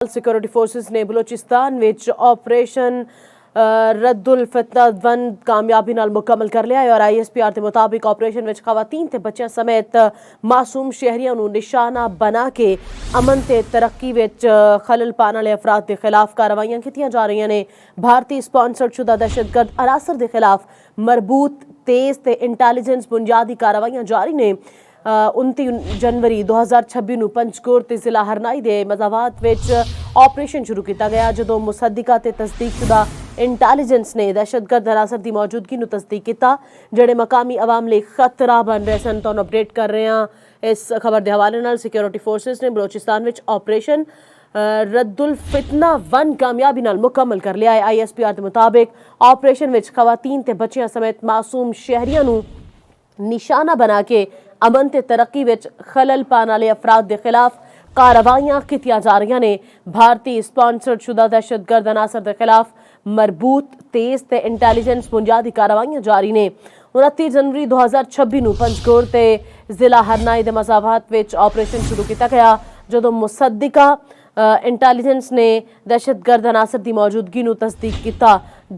Security forces ने Balochistan which operation Raddul फितना one कामयाबी नाल मुकम्मल कर लिया है और ISPR के मुताबिक ऑपरेशन विच खवातीन ते बच्चियां समेत मासूम शहरियों को निशाना बना के अमन ते तरक्की विच खलल पाने वाले अफराद के खिलाफ कार्रवाइयां कीतियां जा रही ने। भारतीय स्पॉन्सर्ड शुदा दहशतगर्द अनासर के खिलाफ मरबूत तेज ते इंटैलीजेंस बुनियादी कार्रवाइयां जारी ने। 29 जनवरी 2026 ਨੂੰ ਪੰਚਕੂਟ ਤੇ ਜ਼ਿਲ੍ਹਾ ਹਰਨਾਈ ਦੇ ਮਜ਼ਾਵਾਤ ਵਿੱਚ ਆਪਰੇਸ਼ਨ ਸ਼ੁਰੂ ਕੀਤਾ ਗਿਆ ਜਦੋਂ ਮੁਸੱਦਿਕਾ ਤੇ ਤਸਦੀਕਸ਼ੁਦਾ ਇੰਟੈਲੀਜੈਂਸ ਨੇ ਦਹਿਸ਼ਤਗਰਦ ਅਨਾਸਰ ਦੀ ਮੌਜੂਦਗੀ ਨੂੰ ਤਸਦੀਕ ਕੀਤਾ ਜਿਹੜੇ ਮਕਾਮੀ ਆਵਾਮ ਲਈ ਖਤਰਾ ਬਣ ਰਹੇ ਸਨ। ਤੁਹਾਨੂੰ ਅਪਡੇਟ ਕਰ ਰਹੇ ਹਾਂ ਇਸ ਖਬਰ ਦੇ ਹਵਾਲੇ ਨਾਲ। ਸਿਕਿਉਰਿਟੀ ਫੋਰਸਿਸ ਨੇ ਬਲੋਚਿਸਤਾਨ ਵਿੱਚ ਆਪਰੇਸ਼ਨ रद्दुल फितना वन कामयाबी नाल मुकम्मल कर लिया है। ISPR के मुताबिक ऑपरेशन विच खवातीन ते बच्चियां समेत मासूम शहरियों को निशाना बना के अमन ते तरक्की विच खलल पाने वाले अफराद के खिलाफ कार्रवाइयां कीतियां जा रही ने। भारतीय स्पॉन्सर्ड शुदा दहशतगर्द अनासर के खिलाफ मरबूत तेज ते इंटैलीजेंस बुनियादी कार्रवाइयां जारी ने। 29 जनवरी 2026 ਨੂੰ ਪੰਚਕੂਟ ਤੇ ਜ਼ਿਲ੍ਹਾ ਹਰਨਾਈ ਦੇ ਮਜ਼ਾਵਾਤ ਵਿੱਚ ਆਪਰੇਸ਼ਨ ਸ਼ੁਰੂ ਕੀਤਾ ਗਿਆ ਜਦੋਂ ਮੁਸੱਦਿਕਾ इंटैलीजेंस ने दहशतगर्द अनासर की मौजूदगी को तस्दीक किया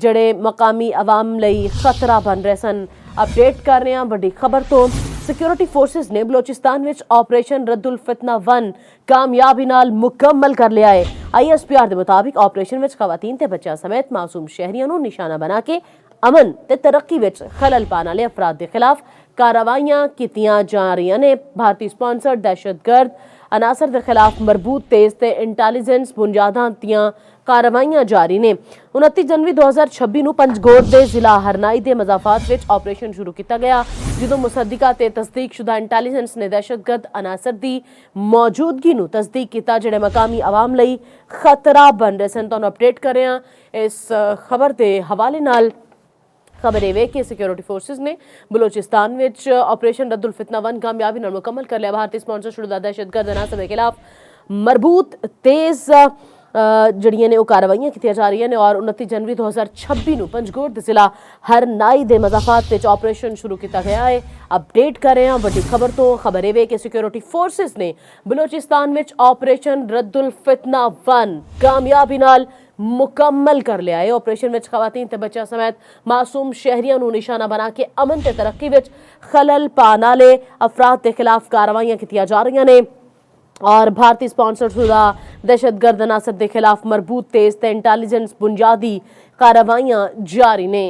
जड़े मकामी आवाम लई खतरा बन रहे सन। अपडेट कर रहे हैं बड़ी खबर तो सिक्योरिटी फोर्सेस ने बलोचिस्तान विच ऑपरेशन रद्दुल फितना वन कामयाबी नाल मुकम्मल कर लिया है। ISPR के मुताबिक ऑपरेशन विच खवातीन ते बच्चियां समेत मासूम शहरियों को निशाना बना के अमन ते तरक्की विच खलल पाने वाले अफराद के खिलाफ कार्रवाइयां कीतियां जा रही ने। भारतीय स्पॉन्सर्ड दहशतगर्द अनासर के खिलाफ मरबूत तेज ते इंटैलीजेंस बुनियादां दियां कार्रवाइयां जारी ने। 29 जनवरी 2026 ਨੂੰ ਪੰਚਕੂਟ ਦੇ ਜ਼ਿਲ੍ਹਾ ਹਰਨਾਈ ਦੇ ਮਜ਼ਾਫਾਤ ਵਿੱਚ ਆਪਰੇਸ਼ਨ ਸ਼ੁਰੂ ਕੀਤਾ ਗਿਆ ਜਦੋਂ ਮੁਸੱਦਿਕਾ ਤੇ ਤਸਦੀਕਸ਼ੁਦਾ ਇੰਟੈਲੀਜੈਂਸ ਨੇ ਦਹਿਸ਼ਤਗਰਦ ਅਨਾਸਰ ਦੀ ਮੌਜੂਦਗੀ ਨੂੰ ਤਸਦੀਕ ਕੀਤਾ ਜਿਹੜੇ ਮਕਾਮੀ ਆਵਾਮ ਲਈ ਖਤਰਾ ਬਣ ਰਹੇ ਸਨ। ਤੁਹਾਨੂੰ ਅਪਡੇਟ ਕਰ ਰਹੇ ਹਾਂ ਇਸ ਖਬਰ ਦੇ ਹਵਾਲੇ ਨਾਲ। खबर ये कि सिक्योरिटी फोर्सेस ने बलोचिस्तान में ऑपरेशन रद्दुल फितना वन कामयाबी नाल मुकम्मल कर लिया। भारतीय स्पॉन्सर शुदा दहशतगर्द अनासर के खिलाफ मरबूत तेज जड़ियां ने कार्रवाइयां की जा रही हैं और 29 जनवरी 2026 ਨੂੰ ਪੰਚਕੂਟ ਦੇ ਜ਼ਿਲ੍ਹਾ ਹਰਨਾਈ ਦੇ ਮਜ਼ਾਫਾਤ ਵਿੱਚ ਆਪਰੇਸ਼ਨ ਸ਼ੁਰੂ ਕੀਤਾ ਗਿਆ ਹੈ। अपडेट कर रहे हैं बड़ी खबर तो खबर ये कि सिक्योरिटी फोर्सेस ने बलोचिस्तान में ऑपरेशन रद्दुल फितना वन कामयाबी नाल मुकम्मल कर लिया है। ऑपरेशन में खवातीन ते बच्चियां समेत मासूम शहरियों को निशाना बना के अमन ते तरक्की विच खलल पाने वाले अफराद के खिलाफ कार्रवाइयां की जा रही ने और भारतीय स्पॉन्सर्ड शुदा दहशतगर्द अनासर के खिलाफ मरबूत तेज ते इंटैलीजेंस बुनियादी कार्रवाइयां जारी ने।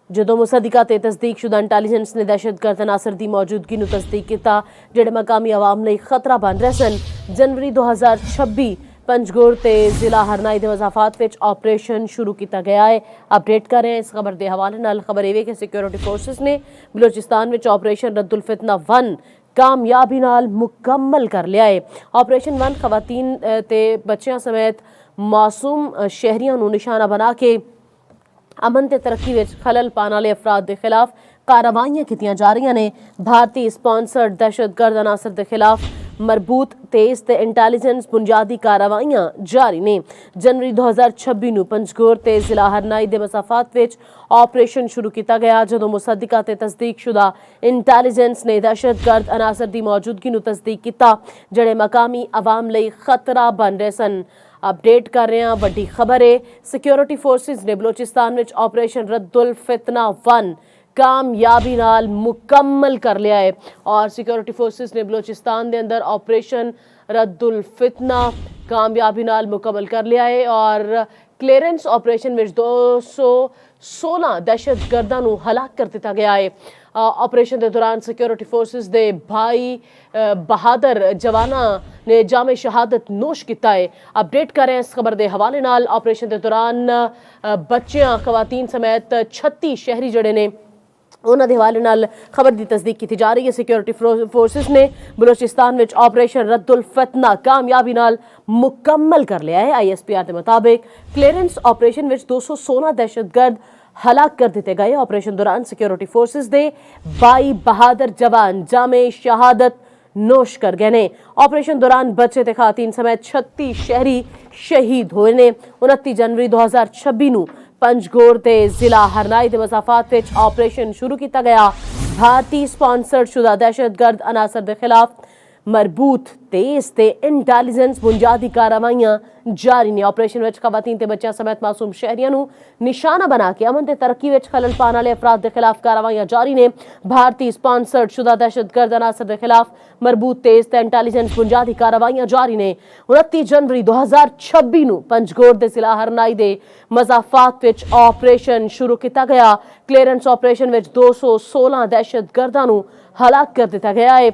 ਜਦੋਂ ਮੁਸੱਦਿਕਾ ਤੇ ਤਸਦੀਕਸ਼ੁਦਾ ਇੰਟੈਲੀਜੈਂਸ ਨੇ ਦਹਿਸ਼ਤਗਰਦ ਅਨਾਸਰ ਦੀ ਮੌਜੂਦਗੀ ਨੂੰ ਤਸਦੀਕ ਕੀਤਾ ਜਿਹੜੇ ਮਕਾਮੀ ਆਵਾਮ ਲਈ ਖਤਰਾ ਬਣ ਰਹੇ ਸਨ। ਜਨਵਰੀ 2026 ਪੰਚਕੂਟ ਤੇ ਜ਼ਿਲ੍ਹਾ ਹਰਨਾਈ ਦੇ ਮਜ਼ਾਫਾਤ ਵਿੱਚ ਆਪਰੇਸ਼ਨ ਸ਼ੁਰੂ ਕੀਤਾ ਗਿਆ ਹੈ। ਅਪਡੇਟ ਕਰ ਰਹੇ ਹਾਂ ਇਸ ਖਬਰ ਦੇ ਹਵਾਲੇ ਨਾਲ। ਖਬਰ ਇਹ ਕਿ ਸਿਕਿਉਰਿਟੀ ਫੋਰਸਿਸ ਨੇ ਬਲੋਚਿਸਤਾਨ ਵਿੱਚ ਆਪਰੇਸ਼ਨ रद्दुल फितना वन कामयाबी नाल मुकम्मल कर लिया है। ऑपरेशन वन खवातीन ते बच्चियां समेत मासूम शहरियों को निशाना बना के अमन ते तरक्की विच खलल पाने वाले अफराद के खिलाफ कार्रवाइयां कीतियां जा रही ने। भारतीय स्पॉन्सर्ड दहशतगर्द अनासर के खिलाफ मरबूत तेज ते इंटैलीजेंस बुनियादी कार्रवाइयां जारी ने। जनवरी 2026 ਨੂੰ ਪੰਚਕੂਟ ਤੇ ਜ਼ਿਲ੍ਹਾ ਹਰਨਾਈ ਦੇ ਮਸਾਫਾਤ ਵਿੱਚ ਆਪਰੇਸ਼ਨ ਸ਼ੁਰੂ ਕੀਤਾ ਗਿਆ ਜਦੋਂ ਮੁਸੱਦਿਕਾ ਤੇ ਤਸਦੀਕਸ਼ੁਦਾ ਇੰਟੈਲੀਜੈਂਸ ਨੇ ਦਹਿਸ਼ਤਗਰਦ ਅਨਾਸਰ ਦੀ ਮੌਜੂਦਗੀ ਨੂੰ ਤਸਦੀਕ ਕੀਤਾ ਜਿਹੜੇ ਮਕਾਮੀ ਆਵਾਮ ਲਈ ਖਤਰਾ ਬਣ ਰਹੇ ਸਨ। अपडेट कर रहे हैं बड़ी खबर है सिक्योरिटी फोर्सेस ने बलोचिस्तान में ऑपरेशन रद्दुल फितना वन कामयाबी नाल मुकम्मल कर लिया है और सिक्योरिटी फोर्सेस ने बलोचिस्तान के अंदर ऑपरेशन रद्दुल फितना कामयाबी नाल मुकम्मल कर लिया है और क्लीयरेंस ऑपरेशन में 216 दहशतगर्दां नूं हलाक कर दिता गया है। ऑपरेशन के दौरान सिक्योरिटी फोर्सेस के भाई बहादुर जवाना ने जामे शहादत नोश किया है। अपडेट कर रहे हैं इस खबर के हवाले नाल। ऑपरेशन के दौरान बच्चियां खवातीन समेत 36 शहरी जड़े ने उन्होंने हवाले नाल खबर की तस्दीक की जा रही है। सिक्योरिटी फोर्सेस ने बलोचिस्तान में ऑपरेशन रद्दुल फितना कामयाबी नाल मुकम्मल कर लिया है। ISPR के मुताबिक क्लीयरेंस ऑपरेशन में 216 दहशतगर्द हलाक कर दिए गए। ऑपरेशन दौरान सिक्योरिटी फोर्सेस दे 22 बहादुर जवान जामे शहादत नोश कर गए ने। ऑपरेशन दौरान बच्चे ते खातीन समेत 36 शहरी शहीद हुए ने। 29 जनवरी 2026 ਨੂੰ ਪੰਚਕੂਟ ਤੇ ਜ਼ਿਲ੍ਹਾ ਹਰਨਾਈ ਦੇ ਮਸਾਫਾਤ ਵਿੱਚ ਆਪਰੇਸ਼ਨ ਸ਼ੁਰੂ ਕੀਤਾ ਗਿਆ। भारतीय स्पॉन्सर्ड शुदा दहशतगर्द अनासर के खिलाफ मरबूत तेज ते इंटैलीजेंस बुनियादी कार्रवाइयां जारी ने। ऑपरेशन विच खवातीन ते बच्चों समेत मासूम शहरियों नूं निशाना बना के अमन ते तरक्की विच खलल पाने वाले अफराद के खिलाफ कार्रवाइयां जारी ने। भारतीय स्पॉन्सर्ड शुदा दहशतगर्द अनासर के खिलाफ मरबूत तेज ते इंटैलीजेंस बुनियादी कार्रवाइयां जारी ने। 29 जनवरी 2026 नूं पंजगोर दे जिला हरनाई दे मजाफात विच ऑपरेशन शुरू किया गया। क्लीयरेंस ऑपरेशन विच 216 दहशतगर्दां नूं हलाक कर दिता गया है।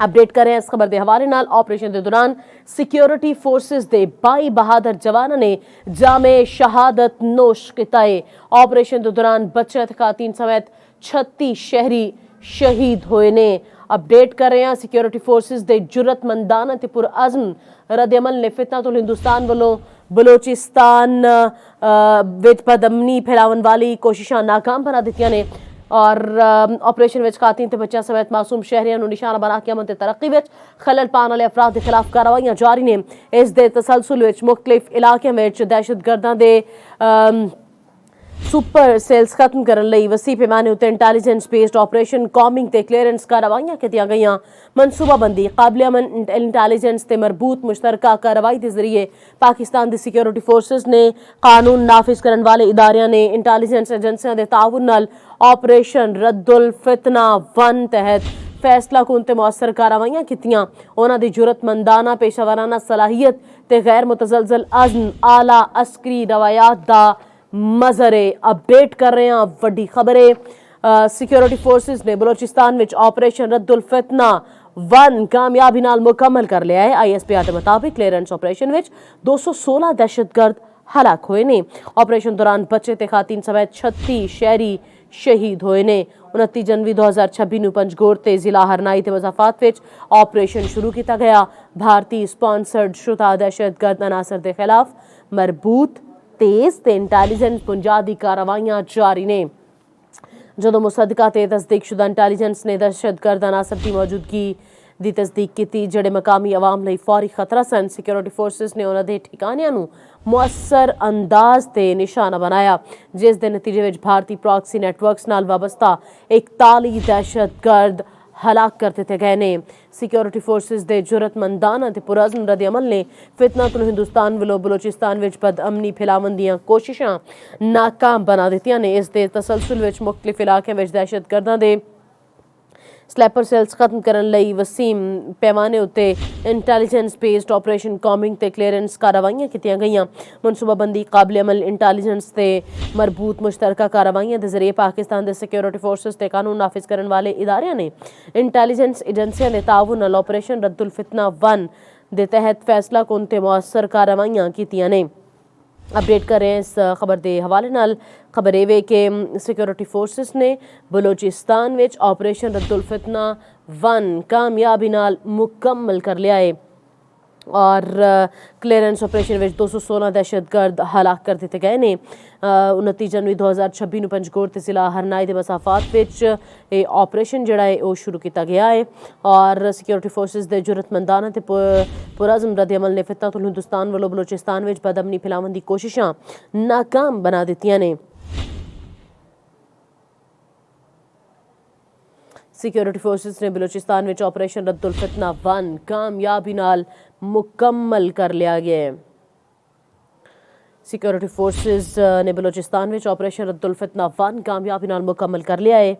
अपडेट करें इस खबर के हवाले नाल। ऑपरेशन के दौरान सिक्योरिटी फोर्सेस के 22 बहादुर जवानों ने जामे शहादत नोश किया है। ऑपरेशन के दौरान बच्चे ते खातीन समेत 36 शहरी शहीद हुए ने। अपडेट कर रहे हैं सिक्योरिटी फोर्सेस के जुरतमंदाना ते पुरअज़म रद्द-ए-अमल ने फितनतुल हिंदुस्तान वालों बलोचिस्तान विच बदअमनी फैलावन वाली कोशिशां नाकाम बना दित्तियां ने और ऑपरेशन विच खातीन ते बच्चों समेत मासूम शहरियों को निशाना बना के अमन ते तरक्की विच खलल पाने वाले अफराद के खिलाफ कार्रवाइयां जारी ने। इस दे तसलसल विच मुख्तलिफ इलाकों में दहशतगर्दां दे सुपर सेल्स खत्म करने लई वसी पैमाने उत्ते इंटैलीजेंस बेस्ड ऑपरेशन कॉमिंग ते क्लीयरेंस कार्रवाइयां कीतियां गईयां। मनसूबाबंदी काबिल अमन इंटैलीजेंस ते मरबूत मुश्तरका कार्रवाई के जरिए पाकिस्तान दी सिक्योरिटी फोर्सेस ने कानून नाफिज करने वाले इदारियां ने इंटैलीजेंस एजेंसियां दे ताउन नाल ऑपरेशन रद्दुल फितना 1 तहत फैसला कुन ते मौसर कार्रवाइयां कीतियां। उन्हां दी जुरतमंदाना पेशावराना सलाहियत ते गैर मुतजलजल अज़्म आला अस्करी रवायात दा मजरे। अपडेट कर रहे हैं वड्डी खबरें। सिक्योरिटी फोर्सेस ने बलोचिस्तान विच ऑपरेशन रद्दुल फितना 1 कामयाबी नाल मुकम्मल कर लिया है। ISPR के मुताबिक क्लीयरेंस ऑपरेशन विच 216 दहशतगर्द हलाक हुए ने। ऑपरेशन दौरान बच्चे ते खातीन समेत 36 शहरी शहीद हुए ने। 29 जनवरी 2026 नूं पंजगोर ते जिला हरनाई ते मजाफात विच ऑपरेशन शुरू किया गया। भारतीय स्पॉन्सर्ड शुदा दहशतगर्द अनासर के खिलाफ मरबूत तेज ते इंटैलीजेंस बुनियादी कार्रवाइयां जारी ने। जदों मुसद्दका ते तस्दीकशुदा इंटैलीजेंस ने दहशतगर्द अनासर की मौजूदगी दी तस्दीक की जेड़े मकामी अवाम लई फौरी खतरा सन। सिक्योरिटी फोर्सेस ने उन्हां दे ठिकानियां नूं मुअस्सर अंदाज ते निशाना बनाया जिस दे नतीजे विच भारतीय प्रॉक्सी नेटवर्क्स नाल वाबस्ता 41 दहशतगर्द हलाक कर दिते गए ने। सिक्योरिटी फोर्सेस दे जुरतमंदाना ते पुरअज़म रद्द-ए-अमल ने फितनतुल हिंदुस्तान वालों बलोचिस्तान विच बदअमनी फैलावन दियां कोशिशां नाकाम बना दित्तियां ने। इस दे तसलसल विच मुख्तलिफ इलाकों में दहशतगर्दां दे स्लैपर सेल्स खत्म करने लई वसीम पैमाने उत्ते इंटैलीजेंस बेस्ड ऑपरेशन कॉमिंग ते क्लीयरेंस कार्रवाइयां कीतियां गईयां। मनसूबाबंदी काबिल अमल इंटैलीजेंस ते मरबूत मुश्तरका कार्रवाइयां के जरिए पाकिस्तान दे सिक्योरिटी फोर्सेस ते कानून नाफिज करने वाले इदारियां ने इंटैलीजेंस एजेंसियां दे ताउन नाल ऑपरेशन रद्दुल फितना 1 दे तहत फैसला कुन ते मौसर कार्रवाइयां कीतियां ने। अपडेट कर रहे हैं इस खबर के हवाले नाल। खबर एवे कि सिक्योरिटी फोर्सेस ने बलोचिस्तान विच ऑपरेशन रद्दुल फितना 1 कामयाबी नाल मुकम्मल कर लिया है और क्लीयरेंस ऑपरेशन विच 216 दहशतगर्द हलाक कर दिते गए ने। 29 जनवरी 2026 नूं पंजगोर ते जिला हरनाई दे मसाफात विच ऑपरेशन जिहड़ा है वो शुरू किया गया है और सिक्योरिटी फोर्सेस दे जुरतमंदाना ते पुरअज़म रद्द-ए-अमल ने फितनतुल हिंदुस्तान वालों बलोचिस्तान विच बदअमनी फैलावन दी कोशिशां नाकाम बना दित्तियां ने। सिक्योरिटी फोर्सेस ने बलोचिस्तान विच ऑपरेशन रद्दुल फितना 1 कामयाबी नाल मुकम्मल कर लिया गया है। सिक्योरिटी फोर्सेस ने बलोचिस्तान विच ऑपरेशन रद्दुल फितना 1 कामयाबी नाल मुकम्मल कर लिया है।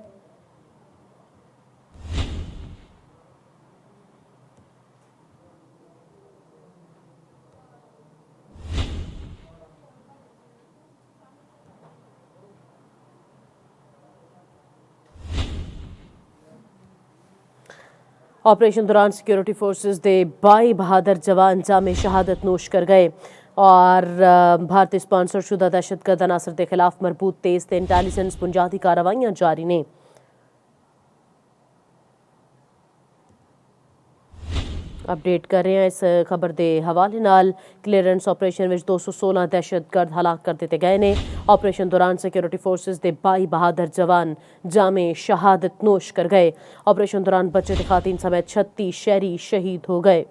ऑपरेशन दौरान सिक्योरिटी फोर्सेस दे 22 बहादुर जवान जामे शहादत नोश कर गए और भारतीय स्पॉन्सर शुदा दहशतगर्द अनासर के खिलाफ मरबूत तेज ते इंटैलीजेंस बुनियादी कार्रवाइयां जारी ने। अपडेट कर रहे हैं इस खबर के हवाले नाल। क्लीयरेंस ऑपरेशन विच 216 दहशतगर्द हलाक कर दिते गए ने। ऑपरेशन दौरान सिक्योरिटी फोर्सेस दे 22 बहादुर जवान जामे शहादत नोश कर गए। ऑपरेशन दौरान बच्चे ते खातीन समेत 36 शहरी शहीद हो गए।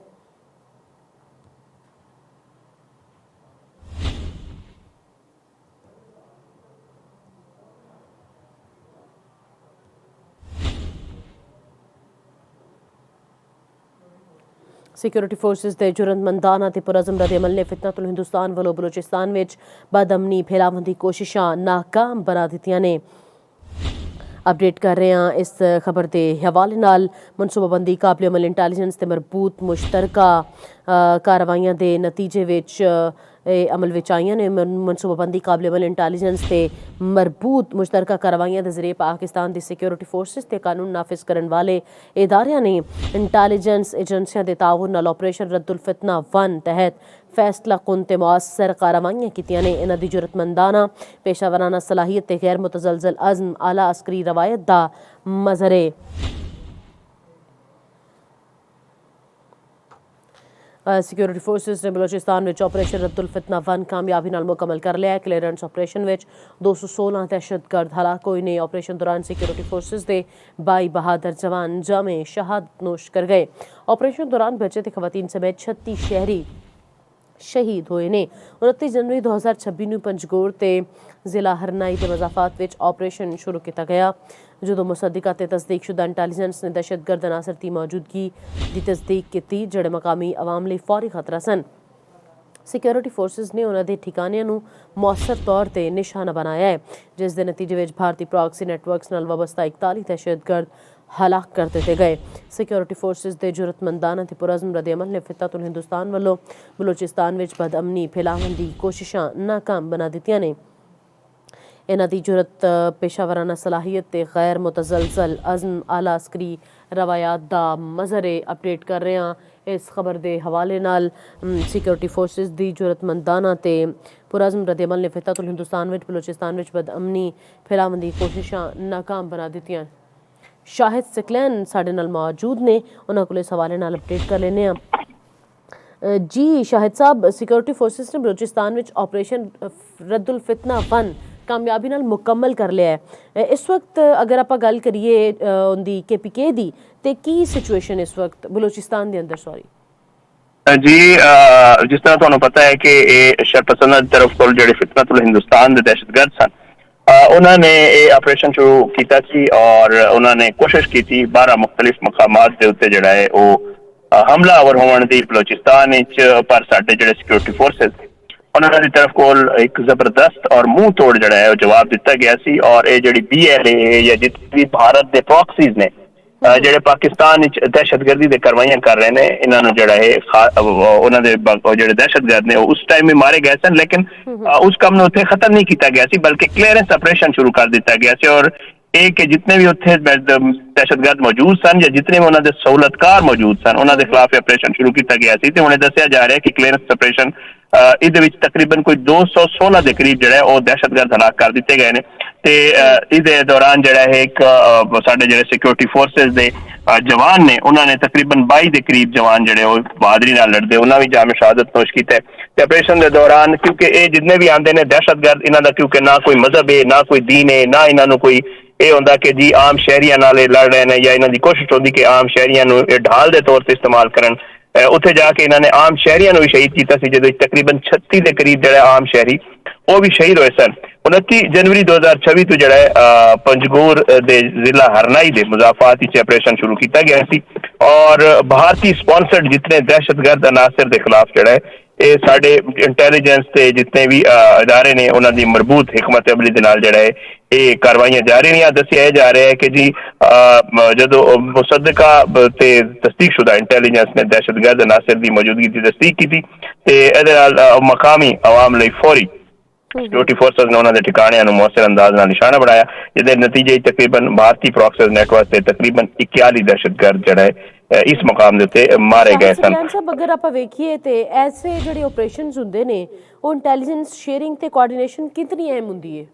सिक्योरिटी फोर्सेस के जुरतमंदाना ते पुरअज़म रद्द-ए-अमल ने फितनतुल हिंदुस्तान वालों बलूचिस्तान विच बदअमनी फैलावन दी कोशिशां नाकाम बना दित्तियां ने। अपडेट कर रहे हैं इस खबर के हवाले नाल मनसूबाबंदी काबिल अमल इंटैलीजेंस ते मरबूत मुश्तरका कार्रवाइयां दे नतीजे विच अमल विच आईयां ने। मनसूबाबंदी काबिल अमल इंटैलीजेंस ते मरबूत मुश्तरका कार्रवाइयां दे जरिए पाकिस्तान दी सिक्योरिटी फोर्सेस ते कानून नाफिज करन वाले इदारियां ने इंटैलीजेंस एजेंसियां दे ताउन नाल ऑपरेशन रद्दुल फितना 1 तहत फैसला कुन ते मुअस्सर कार्रवाइयां कीतियां ने। इन्हां दी जुरतमंदाना पेशावराना सलाहियत ते गैर मुतजलजल अज़म आला अस्करी रवायत दा मज़हर है। सिक्योरिटी फोर्सेस ने बलोचिस्तान में ऑपरेशन रद्दुल फितना 1 कामयाबी नाल मुकम्मल कर लिया है। क्लीयरेंस ऑपरेशन में 216 दहशतगर्द हलाक होए ने। ऑपरेशन दौरान सिक्योरिटी फोर्सेस के 22 बहादुर जवान जामे शहादत नोश कर गए। ऑपरेशन दौरान बच्चे ते खवातीन समेत 36 शहरी शहीद होए ने। 29 जनवरी 2026 ਨੂੰ ਪੰਜਗੋਰ ਤੇ ਜ਼ਿਲ੍ਹਾ ਹਰਨਾਈ ਦੇ ਮਜ਼ਾਫਾਤ ਵਿੱਚ ਆਪਰੇਸ਼ਨ ਸ਼ੁਰੂ ਕੀਤਾ ਗਿਆ ਜਦੋਂ ਮੁਸੱਦਿਕਾ ਤੇ ਤਸਦੀਕਸ਼ੁਦਾ ਇੰਟੈਲੀਜੈਂਸ ਨੇ ਦਹਿਸ਼ਤਗਰਦ ਅਨਾਸਰ ਦੀ ਮੌਜੂਦਗੀ ਦੀ ਤਸਦੀਕ ਕੀਤੀ ਜਿਹੜੇ ਮਕਾਮੀ ਆਵਾਮ ਲਈ ਫੌਰੀ ਖਤਰਾ ਸਨ। ਸਿਕਿਉਰਿਟੀ ਫੋਰਸਿਸ ਨੇ ਉਹਨਾਂ ਦੇ ਠਿਕਾਣਿਆਂ ਨੂੰ ਮੌਸਰ ਤੌਰ ਤੇ ਨਿਸ਼ਾਨਾ ਬਣਾਇਆ ਹੈ ਜਿਸ ਦੇ ਨਤੀਜੇ ਵਿੱਚ ਭਾਰਤੀ ਪ੍ਰੌਕਸੀ ਨੈਟਵਰਕਸ ਨਾਲ ਵਾਬਸਤਾ 41 ਦਹਿਸ਼ਤਗਰਦ हलाक कर दिते गए। सिक्योरिटी फोर्सेस के जुरतमंदाना ते पुरअज़म रद्द-ए-अमल ने फितनतुल हिंदुस्तान वालों बलूचिस्तान विच बदअमनी फैलावन दी कोशिशां नाकाम बना दित्तियां ने। इन्हां दी जुरत पेशावराना सलाहियत ते गैर मुतजलजल अज़म आला अस्करी रवायात दा मज़हर है। अपडेट कर रहे हैं इस खबर के हवाले नाल सिक्योरिटी फोर्सेस की जुरतमंदाना ते पुरअज़म रद्द-ए-अमल ने फितनतुल हिंदुस्तान विच बलूचिस्तान विच बदअमनी फैलावन दी कोशिशां नाकाम बना दित्तियां। शाहिद सिकलैन साढ़े नाल मौजूद ने, उन्होंने को इस हवाले नाल अपडेट कर लेने जी। शाहिद साहब, सिक्योरिटी फोर्सेस ने बलूचिस्तान में ऑपरेशन रद्दुल फितना 1 कामयाबी नाल मुकम्मल कर लिया है। इस वक्त अगर आप गल करिए उनकी KPK दी ते की सिचुएशन इस वक्त बलूचिस्तान के अंदर सॉरी जी जिस तरह तुहानू पता है कि शरपसंदा की तरफ को जो फितनतुल हिंदुस्तान के दहशतगर्द सन उन्होंने ये ऑपरेशन शुरू किया और उन्होंने कोशिश की थी 12 मुख्तलिफ मकामात के उत्ते जड़ा है वो हमलावर होने की बलोचिस्तान पर साडे जो सिक्योरिटी फोर्सेस उन्होंने तरफ को एक जबरदस्त और मुंह तोड़ जड़ा है जवाब दिता गया सी। और ये जी BLA या जितने भी भारत के प्रॉक्सीज ने ਜਿਹੜੇ ਪਾਕਿਸਤਾਨ ਵਿੱਚ ਦਹਿਸ਼ਤਗਰਦੀ ਦੇ ਕਾਰਵਾਈਆਂ ਕਰ ਰਹੇ ਨੇ ਇਹਨਾਂ ਨੂੰ ਜਿਹੜਾ ਹੈ ਉਹਨਾਂ ਦੇ ਜਿਹੜੇ ਦਹਿਸ਼ਤਗਰਦ ਨੇ ਉਸ ਟਾਈਮ ਵੀ ਮਾਰੇ ਗਏ ਸਨ ਲੇਕਿਨ ਉਸ ਕੰਮ ਨੂੰ ਉੱਥੇ ਖਤਮ ਨਹੀਂ ਕੀਤਾ ਗਿਆ ਸੀ ਬਲਕਿ ਕਲੀਅਰੈਂਸ ਆਪਰੇਸ਼ਨ ਸ਼ੁਰੂ ਕਰ ਦਿੱਤਾ ਗਿਆ ਸੀ। और एक कि जितने भी उत्थे दहशतगर्द मौजूद सन या जितने भी उन्होंने सहूलतकार मौजूद सन उन्होंने खिलाफ ऑपरेशन शुरू किया गया सी ते हुणे दस्सिया जा रहा है कि क्लीयरेंस ऑपरेशन इहदे विच तकरीबन कोई 216 के करीब जो है दहशतगर्द हलाक कर दिते गए ने। ते इहदे दौरान जो है एक साडे जिहड़े सिक्योरिटी फोर्सेस दे जवान ने उन्होंने तकरीबन 22 के करीब जवान जो बहादरी नाल लड़दे उन्होंने भी जाम शहादत नोश किया है। ऑपरेशन के दौरान क्योंकि ये जितने भी आते हैं दहशतगर्द इन्हों का क्योंकि ना कोई मजहब है ना कोई दीन है ना इन्हों कोई ये होंदा कि जी आम शहरियां नाल लड़ रहे हैं या इन्हों की कोशिश होती कि आम शहरियां ढाल के तौर पर इस्तेमाल करन। उत्थे जाके इन्होंने आम शहरियां भी शहीद किया जिहदे तकरीबन 36 के करीब जो आम शहरी वो भी शहीद हुए सन। 29 जनवरी 2026 तो जो पंजगोर के जिला हरनाई के मुजाफात ऑपरेशन शुरू किया गया सी और भारतीय स्पॉन्सर्ड जितने दहशतगर्द अनासर के खिलाफ जो है ये साडे इंटैलीजेंस के जितने भी इदारे ने उन्हों की मरबूत हिकमत अमली के नाल जो है ये कार्रवाइयां जारी रही। दसिया जा रहा है कि जी जो मुसद्दका ते तस्दीकशुदा इंटैलीजेंस ने दहशतगर्द अनासर की मौजूदगी की तस्दीक की मकामी आवाम लई फौरी सिक्योरिटी फोर्सेस ने उन्होंने ठिकाणियां नूं मौसर अंदाज नाल निशाना बनाया जिहदे नतीजे तकरीबन भारतीय प्रॉक्सीज नेटवर्क से तकरीबन 41 दहशतगर्द जड़ा है इस मकाम दे उत्ते मारे गए सन। अगर आप वेखिए ते ऐसे जिहड़े ऑपरेशंस हुंदे ने वो इंटैलीजेंस शेयरिंग ते कोआर्डिनेशन कितनी अहम हुंदी है?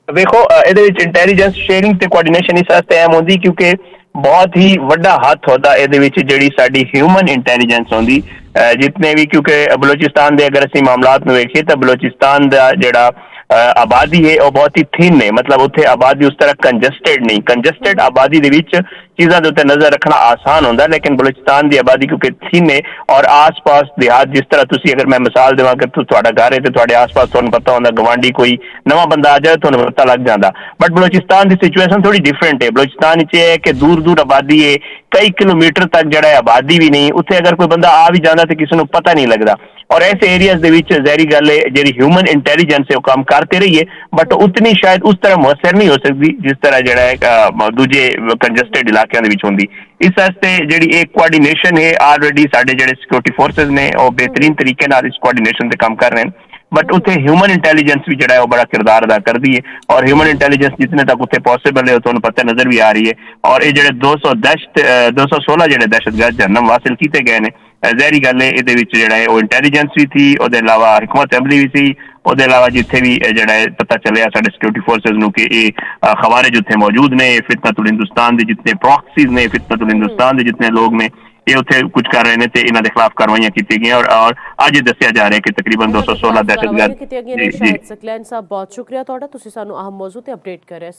देखो ये इंटैलीजेंस शेयरिंग ते कोआर्डिनेशन इस वास्ते अहम होंदी क्योंकि बहुत ही वड्डा हाथ होता ये जी साडी ह्यूमन इंटैलीजेंस होंदी जितने भी क्योंकि बलोचिस्तान के अगर असं मामलात में वेखिए तो बलोचिस्तान का जोड़ा आबादी है वह बहुत ही थिन है, मतलब उत्थे आबादी उस तरह कंजस्टेड नहीं, कंजस्टेड आबादी दे विच चीज़ां दे उत्ते नजर रखना आसान होंदा, लेकिन बलूचिस्तान की आबादी क्योंकि थिन है और आस पास देहात जिस तरह तुसी अगर मैं मिसाल देवां कि तुहाडा घर है तो तुहाडे आस पास तुहानूं पता होंदा गवांढी कोई नवा बंदा आ जाए तुहानूं पता लग जाता। बट बलूचिस्तान की सिचुएशन थोड़ी डिफरेंट है। बलूचिस्तान विच है कि दूर दूर आबादी है, कई किलोमीटर तक जड़ा है आबादी भी नहीं, उत्थे अगर कोई बंदा आ भी जाता तो किसी को पता नहीं लगता। और ऐसे एरियाज दे विच ज़ाहिरी गल है जी ह्यूमन इंटैलीजेंस है वो काम करते रही है, बट उतनी शायद उस तरह मुअसर नहीं हो सकती जिस तरह जड़ा है दूजे कंजस्टेड इलाकों के विच होंदी। इस वास्ते जी एक कोआर्डीनेशन है ऑलरेडी साडे जिहड़े सिक्योरिटी फोर्सेज ने वो बेहतरीन तरीके नाल इस कोआर्डीनेशन ते काम कर रहे हैं, बट उत्थे ह्यूमन इंटैलीजेंस भी जड़ा है वो बड़ा किरदार अदा करती है और ह्यूमन इंटैलीजेंस जितने तक उत्थे पॉसिबल है तुहानूं पता नजर भी आ रही है। और ये जिहड़े 216 जिहड़े दहशतगर्द जहन्नम हासिल किए गए ने, ज़ाहिरी गल है इहदे विच जिहड़ा है वो इंटैलीजेंस भी थी, उहदे अलावा हिकमत अमली भी सी, उहदे अलावा जिथे भी जिहड़ा है पता चलिया साडे सिक्योरिटी फोर्सेज नूं कि ये खवारिज उत्थे मौजूद ने, फितनतुल हिंदुस्तान दे जितने प्रॉक्सीज ने, फितनतुल हिंदुस्तान दे जितने लोग ने ये उत्थे कुछ कर रहे हैं तो इन्हां दे खिलाफ कार्रवाइयां की गई और अज दस्सिया जा रहा है कि तकरीबन 216 दहशतगर्द। जी जी सकलैन साहब बहुत शुक्रिया तुहाडा, तुसीं सानूं अहम मौजू ते अपडेट कर रहे सी।